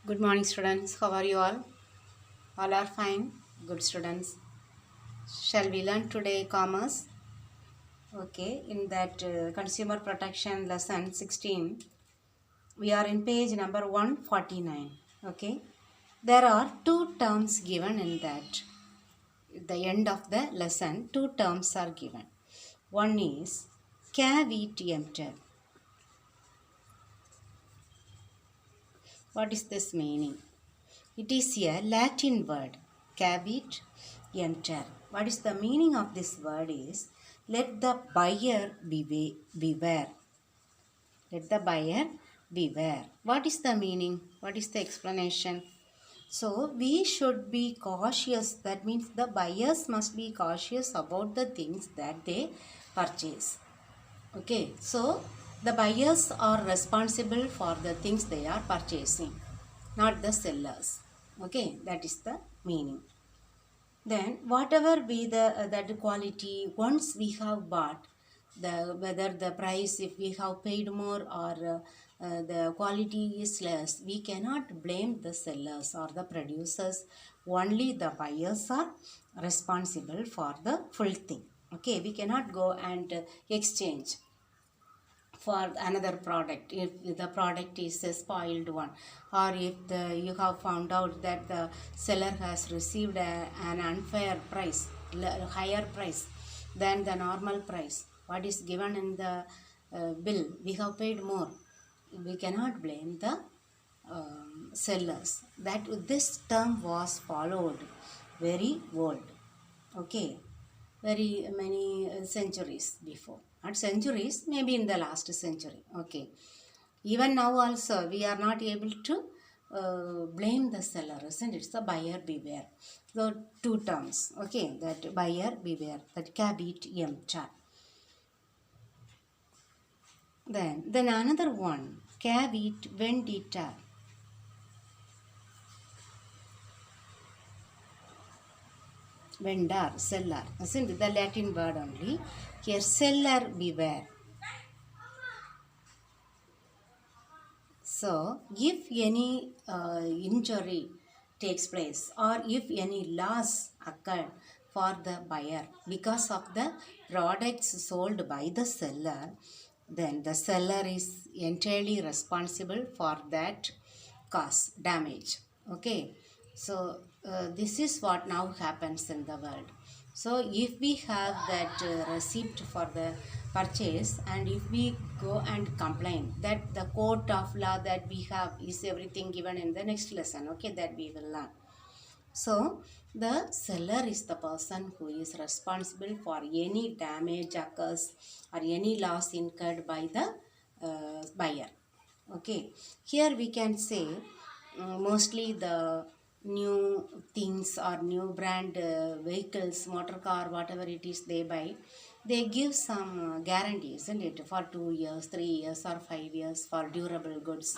Good morning, students. How are you all? All are fine. Good students. Shall we learn today commerce? Okay, in that consumer protection lesson 16, we are in page number 149. Okay, there are two terms given in that. At the end of the lesson, two terms are given. One is caveat. What is this meaning? It is a Latin word, caveat emptor. What is the meaning of this word is, let the buyer beware. Let the buyer beware. What is the meaning? What is the explanation? So we should be cautious. That means the buyers must be cautious about the things that they purchase. Okay, so the buyers are responsible for the things they are purchasing, not the sellers. Okay, that is the meaning. Then whatever be the that quality, once we have bought, the whether the price, if we have paid more or the quality is less, we cannot blame the sellers or the producers. Only the buyers are responsible for the full thing. Okay, we cannot go and exchange for another product if the product is a spoiled one, or if you have found out that the seller has received an unfair price, higher price than the normal price what is given in the bill, we have paid more, we cannot blame the sellers. That this term was followed very old. Okay, very many centuries before, not centuries, maybe in the last century. Okay, even now also we are not able to blame the seller, isn't it? It's the buyer beware. The two terms, okay, that buyer beware, that caveat emptor. Then another one, caveat vendita. Vendor, seller, isn't it? The Latin word only. Here, seller beware. So, if any injury takes place or if any loss occurred for the buyer because of the products sold by the seller, then the seller is entirely responsible for that cause, damage. Okay, so this is what now happens in the world. So if we have that receipt for the purchase, and if we go and complain, that the court of law that we have is everything given in the next lesson, okay, that we will learn. So the seller is the person who is responsible for any damage occurs or any loss incurred by the buyer. Okay, here we can say mostly the new things or new brand vehicles, motor car, whatever it is they buy, they give some guarantee, isn't it, for 2 years, 3 years or 5 years for durable goods,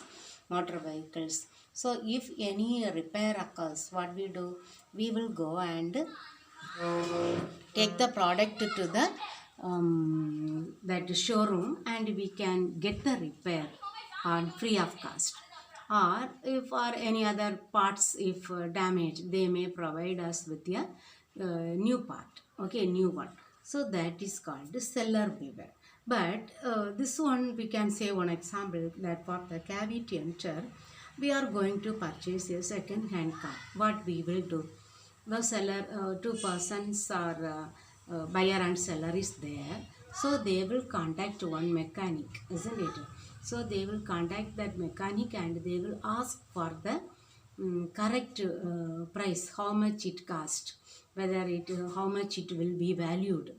motor vehicles. So if any repair occurs, what we do, we will go and take the product to the that showroom, and we can get the repair on free of cost. Or if for any other parts, if damaged, they may provide us with a new part, okay, new one. So that is called the seller beware. But this one we can say one example, that for the caveat emptor, we are going to purchase a second hand car. What we will do, the seller, two persons are buyer and seller is there, so they will contact one mechanic, isn't it? So they will contact that mechanic and they will ask for the correct price, how much it cost, whether it how much it will be valued.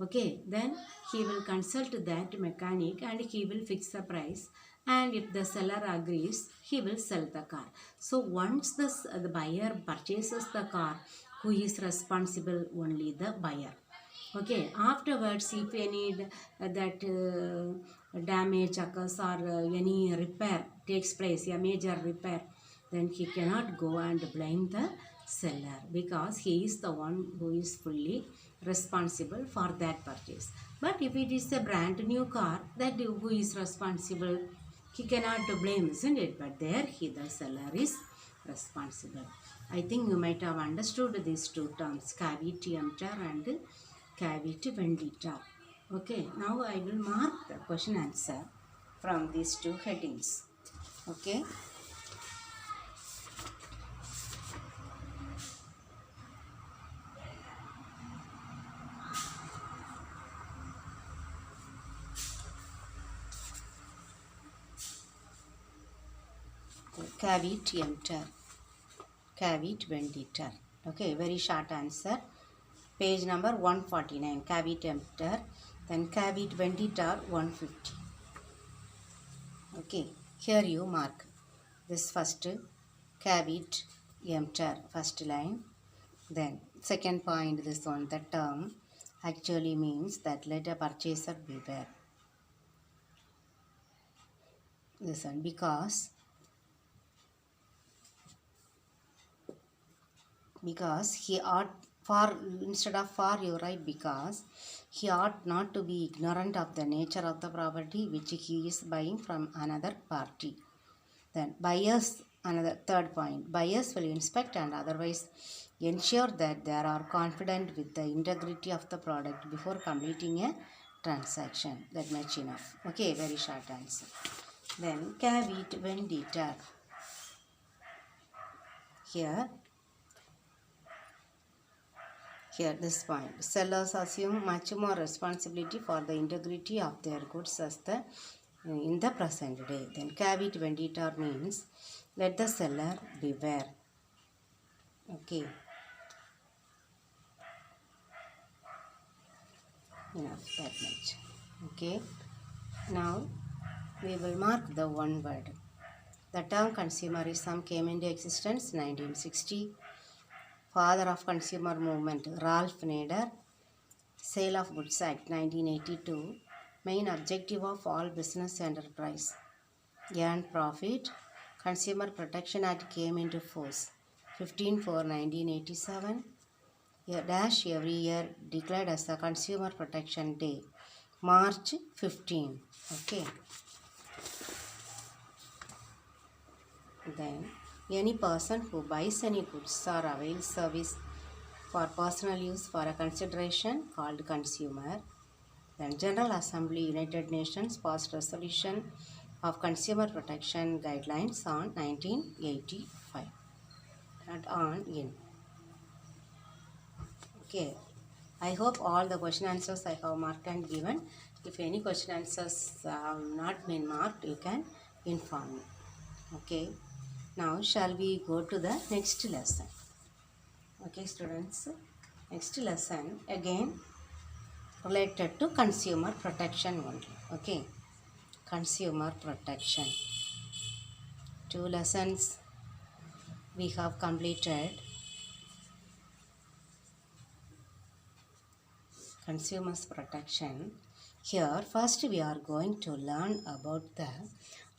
Okay, then he will consult that mechanic and he will fix the price, and if the seller agrees, he will sell the car. So once the buyer purchases the car, who is responsible? Only the buyer. Okay, afterwards if any that damage occurs or any repair takes place, a major repair, then he cannot go and blame the seller, because he is the one who is fully responsible for that purchase. But if it is a brand new car, that who is responsible? he cannot blame, isn't it? But there the seller is responsible. I think you might have understood these two terms, caveat emptor and caveat vendita. Okay, now I will mark the question answer from these two headings. Okay. Caveat emptor, caveat vendita. Okay, very short answer. Page number 149, caveat emptor, then caveat vendita 150. Okay, here you mark this first caveat emptor, first line. Then second point, this one, the term actually means that let a purchaser beware. This one, because he ought, for instead of for you write because he ought not to be ignorant of the nature of the property which he is buying from another party. Then buyers, another third point, buyers will inspect and otherwise ensure that they are confident with the integrity of the product before completing a transaction. That much enough. Okay, very short answer. Then caveat vendita. Here this point, sellers assume much more responsibility for the integrity of their goods as in the present day. Then caveat vendita means let the seller beware. Okay, enough, that much. Okay, now we will mark the one word. The term consumerism came into existence 1960. Father of consumer movement, Ralph Nader. Sale of Goods Act 1982. Main objective of all business enterprise, earn profit. Consumer Protection Act came into force 15/4/1987. A dash every year declared as the Consumer Protection Day, March 15. Okay. Then any person who buys any goods or avails service for personal use for a consideration called consumer. Then General Assembly United Nations passed resolution of consumer protection guidelines on 1985 and on in. Okay, I hope all the question answers I have marked and given. If any question answers have not been marked, you can inform me. Okay, now shall we go to the next lesson? Okay students, next lesson again related to consumer protection only. Okay, consumer protection. 2 lessons we have completed. Consumers protection. Here first we are going to learn about the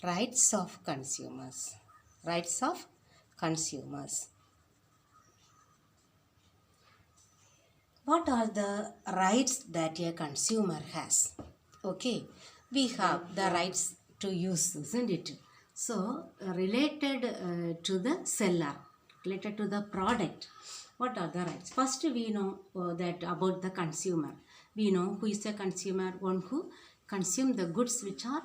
rights of consumers. Rights of consumers. What are the rights that a consumer has? Okay, we have the rights to use, isn't it? So, related to the seller, related to the product, what are the rights? First, we know that about the consumer. We know who is a consumer, one who consume the goods which are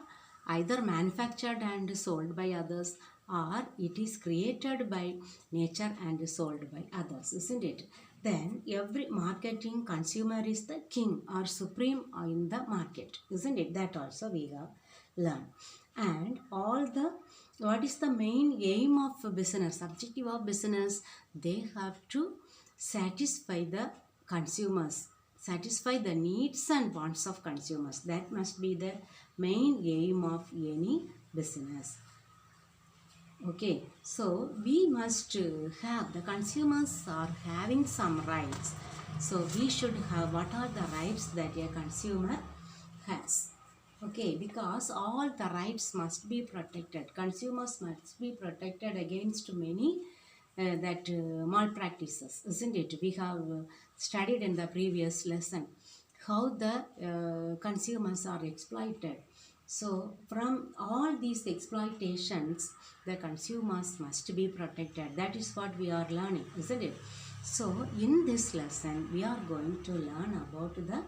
either manufactured and sold by others, or it is created by nature and sold by others, isn't it? Then every marketing consumer is the king or supreme in the market, isn't it? That also we have learned. And all the, what is the main aim of business, objective of business? They have to satisfy the consumers, satisfy the needs and wants of consumers. That must be the main aim of any business. Okay, so we must have, the consumers are having some rights. So we should have, what are the rights that a consumer has? Okay, because all the rights must be protected. Consumers must be protected against many malpractices, isn't it? We have studied in the previous lesson how the consumers are exploited. So from all these exploitations, the consumers must be protected. That is what we are learning, isn't it? So in this lesson we are going to learn about the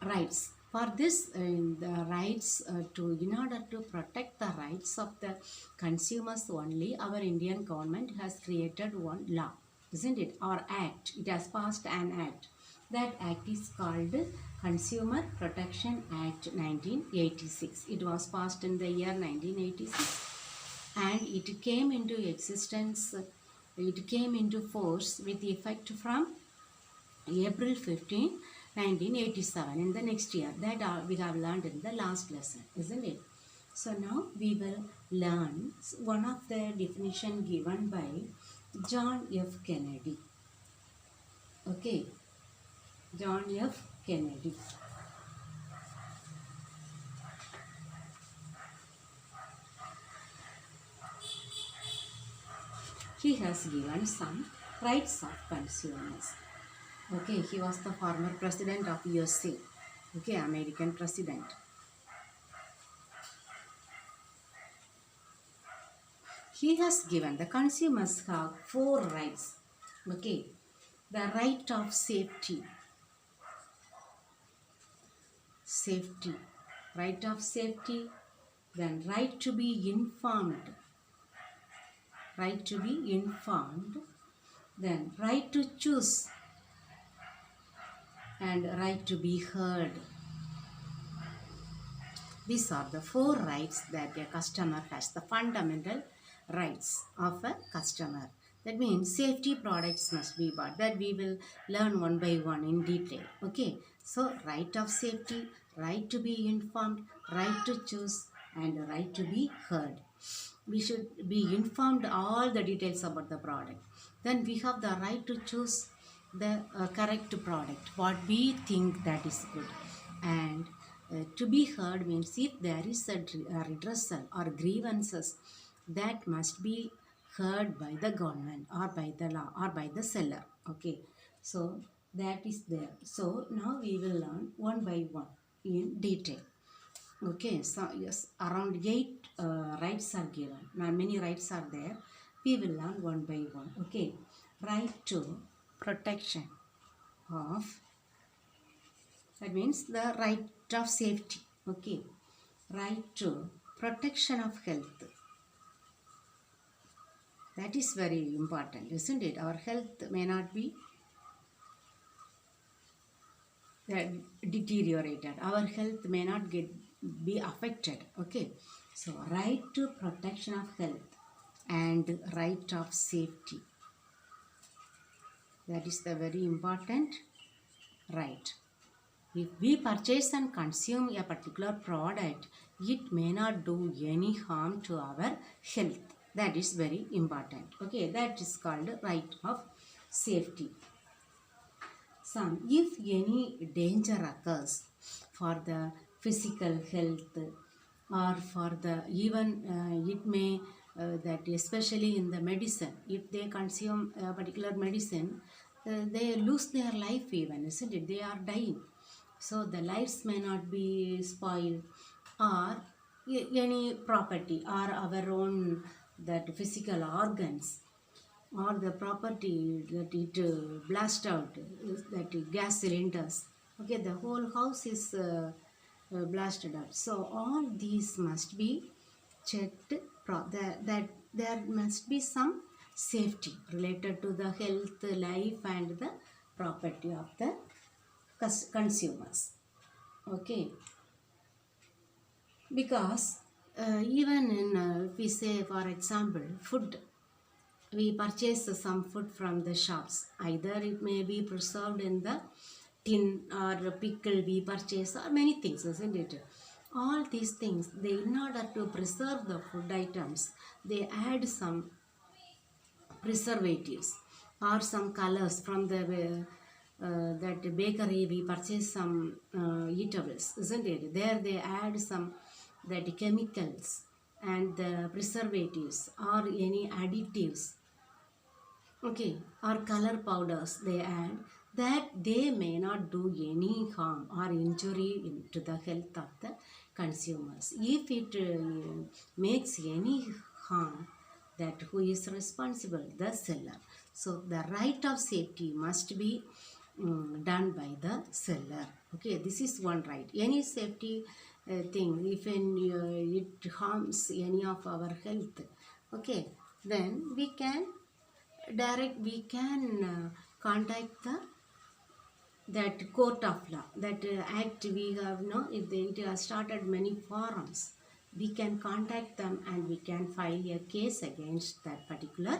rights. For this, the rights in order to protect the rights of the consumers only, our Indian government has created one law, isn't it, or act. It has passed an act. That act is called Consumer Protection Act 1986. It was passed in the year 1986, and it came into existence, it came into force with effect from April 15, 1987, in the next year. That we have learned in the last lesson, isn't it? So now we will learn one of the definition given by John F. Kennedy. Okay, John F. Kennedy. He has given some rights of consumers. Okay, he was the former president of USA. Okay, American president. He has given the consumers have 4 rights. Okay, the right of safety. Safety. Right of safety. Then right to be informed. Right to be informed. Then right to choose. And right to be heard. These are the 4 rights that a customer has, the fundamental rights of a customer. That means safety products must be bought. That we will learn one by one in detail. Okay, so right of safety, right to be informed, right to choose, and right to be heard. We should be informed all the details about the product. Then we have the right to choose the correct product, what we think that is good. And to be heard means if there is a redressal or grievances, that must be heard by the government or by the law or by the seller. Okay, so that is there. So now we will learn one by one in detail. Okay, so yes, around 8 rights are given. Now many rights are there. We will learn one by one. Okay, right to protection of, that means the right of safety. Okay, right to protection of health. That is very important, isn't it? Our health may not be deteriorated. Our health may not be affected. Okay, so right to protection of health and right of safety. That is the very important right. If we purchase and consume a particular product, it may not do any harm to our health. That is very important. Okay, that is called right of safety. Some, if any danger occurs for the physical health or for the even it may that especially in the medicine, if they consume a particular medicine, they lose their life even, isn't it? They are dying. So the lives may not be spoiled, or any property or our own that physical organs or the property that it blast out, that gas cylinders. Okay, the whole house is blasted out. So all these must be checked, that there must be some safety related to the health, life and the property of the consumers. Okay, because even in if we say for example food, we purchase some food from the shops. Either it may be preserved in the tin or pickle we purchase, or many things, isn't it? All these things, they, in order to preserve the food items, they add some preservatives or some colors from the that bakery. We purchase some eatables, isn't it? There they add some that chemicals and the preservatives or any additives. Okay, or color powders they add, that they may not do any harm or injury to the health of the consumers. If it makes any harm, that who is responsible? The seller. So the right of safety must be done by the seller. Okay, this is one right. Any safety thing, if it harms any of our health, okay, then we can contact the that court of law, that act we have, no, if it has started many forums, we can contact them and we can file a case against that particular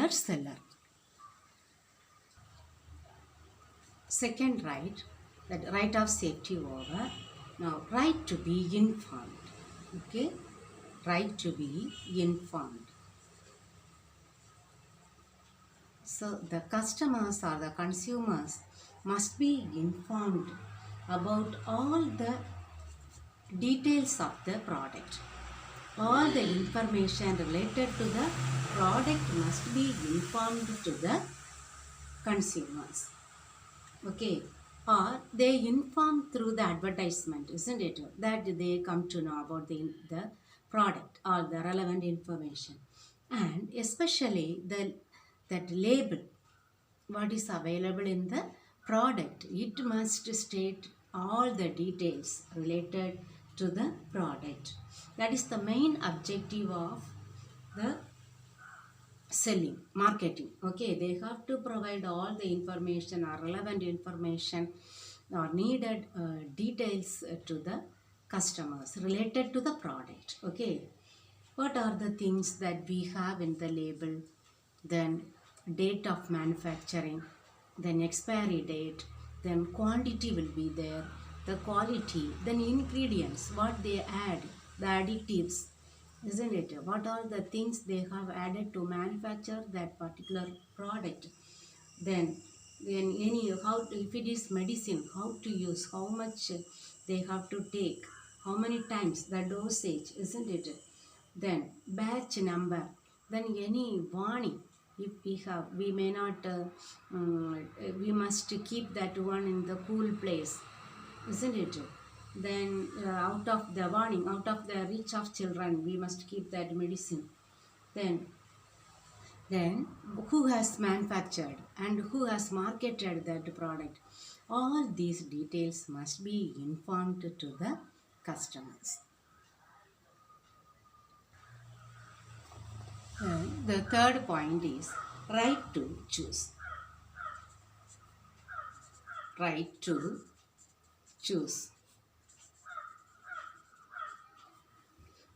seller. Second right, that right of safety over. Now right to be informed. Okay, right to be informed. So the customers or the consumers must be informed about all the details of the product. All the information related to the product must be informed to the consumers. Okay, or they inform through the advertisement, isn't it? That they come to know about the product or the relevant information. And especially that label, what is available in the product, it must state all the details related to the product. That is the main objective of the selling, marketing. Okay, they have to provide all the information or relevant information or needed details to the customers related to the product. Okay, what are the things that we have in the label? Then date of manufacturing, then expiry date, then quantity will be there, the quality, then ingredients, what they add, the additives, isn't it? What are the things they have added to manufacture that particular product? Then any how to, if it is medicine, how to use, how much they have to take, how many times, the dosage, isn't it? Then batch number, then any warning, if we have, we may not we must keep that one in the cool place, isn't it? Then out of the warning, out of the reach of children, we must keep that medicine. Then who has manufactured and who has marketed that product, all these details must be informed to the customers. The third point is right to choose. Right to choose.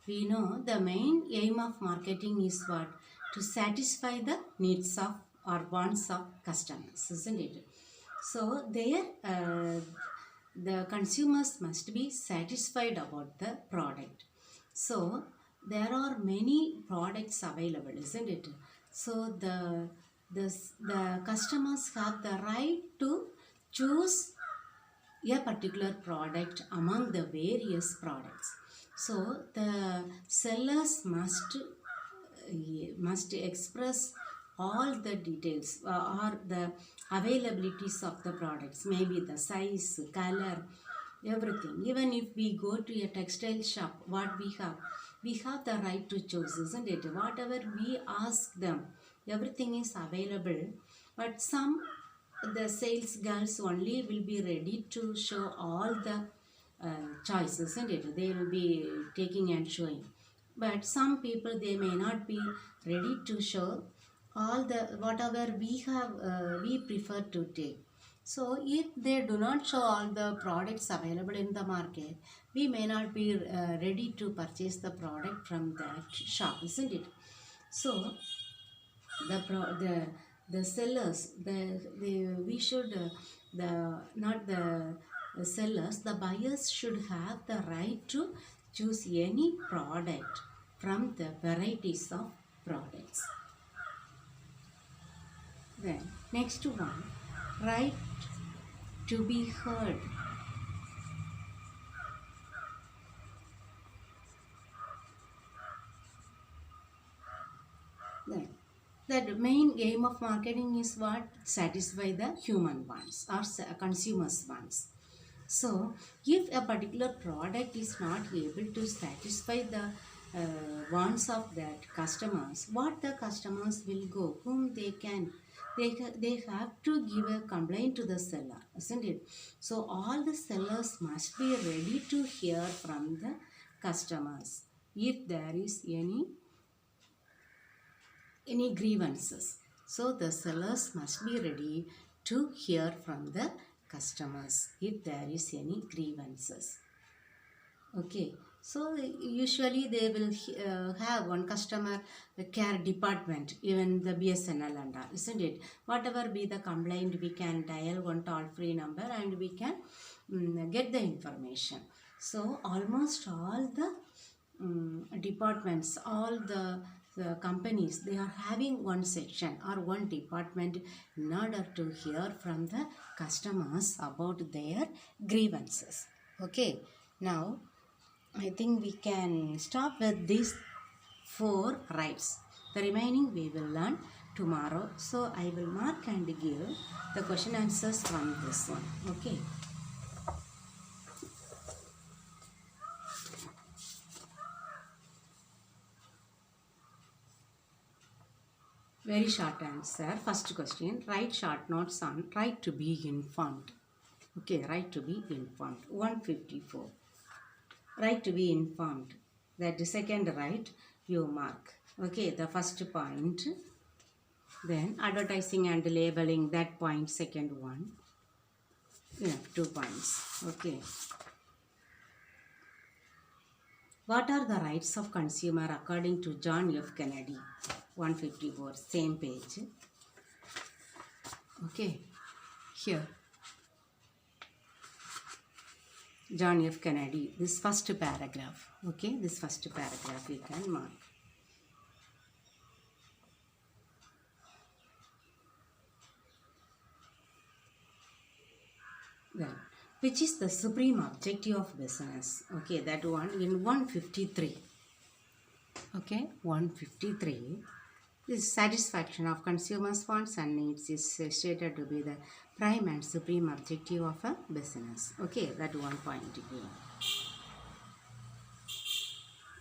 We know the main aim of marketing is what? To satisfy the needs of or wants of customers, isn't it? So there the consumers must be satisfied about the product. So there are many products available, isn't it? So the customers have the right to choose a particular product among the various products. So the sellers must express all the details or the availabilities of the products, maybe the size, color, everything. Even if we go to a textile shop, what we have the right to choose, isn't it? Whatever we ask them, everything is available. But the sales girls only will be ready to show all the choices, isn't it? They will be taking and showing. But some people, they may not be ready to show all the whatever we have, we prefer to take. So if they do not show all the products available in the market, we may not be ready to purchase the product from that shop, isn't it? So the sellers, we should not the sellers, the buyers should have the right to choose any product from the varieties of products. Then next one, right to be heard. Then the main aim of marketing is what? Satisfy the human wants or consumers wants. So if a particular product is not able to satisfy the wants of that customers, what the customers will go, whom they can, they have to give a complaint to the seller, isn't it? So all the sellers must be ready to hear from the customers if there is any grievances. So the sellers must be ready to hear from the customers if there is any grievances. Okay, so usually they will have one customer care department, even the BSNL and all, isn't it? Whatever be the complaint, we can dial one toll-free number and we can get the information. So almost all the departments, all the companies, they are having one section or one department in order to hear from the customers about their grievances. Okay, now I think we can stop with these 4 rights. The remaining we will learn tomorrow. So I will mark and give the question answers from this one. Okay. Very short answer. First question. Write short notes on right to be informed. Okay, right to be informed. 154. Right to be informed. That the second right you mark. Okay, the first point. Then advertising and labeling, that point, second one. Yeah, 2 points. Okay. What are the rights of consumer according to John F. Kennedy? 154, same page. Okay, here. John F. Kennedy, this first paragraph. Okay, this first paragraph you can mark. Then, which is the supreme objective of business? Okay, that one in 153. Okay, 153. This satisfaction of consumers' wants and needs is stated to be the prime and supreme objective of a business. Okay, that one point again.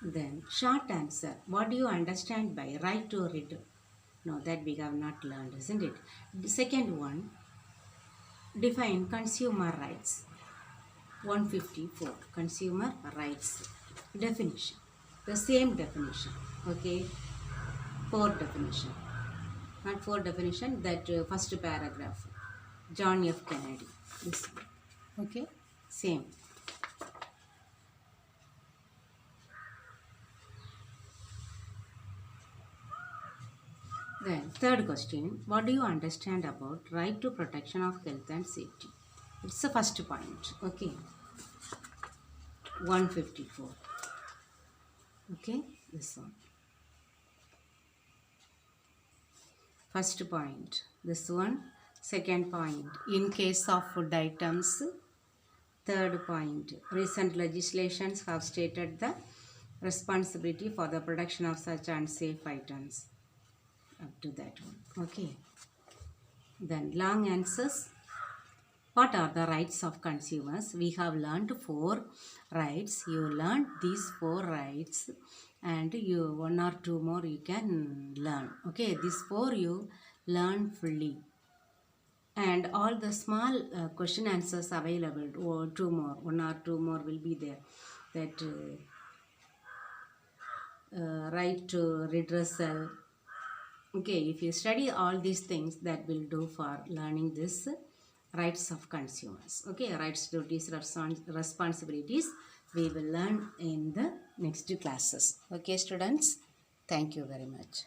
Then, short answer. What do you understand by right to read? No, that we have not learned, isn't it? The second one, define consumer rights. 154, consumer rights. Definition. The same definition. Okay. 4 definition. Not 4 definition, that first paragraph. John F. Kennedy. This one. Okay. Same. Then third question. What do you understand about right to protection of health and safety? It's the first point. Okay. 154. Okay. This one. First point, this one. Second point, in case of food items. Third point, recent legislations have stated the responsibility for the production of such unsafe items. Up to that one. Okay. Then long answers. What are the rights of consumers? We have learned 4 rights. You learned these 4 rights and you 1 or 2 more you can learn. Okay, these 4 you learn fully. And all the small question answers available, or 2 more, 1 or 2 more will be there. That right to redressal. Okay, if you study all these things, that will do for learning this rights of consumers. Okay, rights, duties, responsibilities we will learn in the next classes. Okay, students, thank you very much.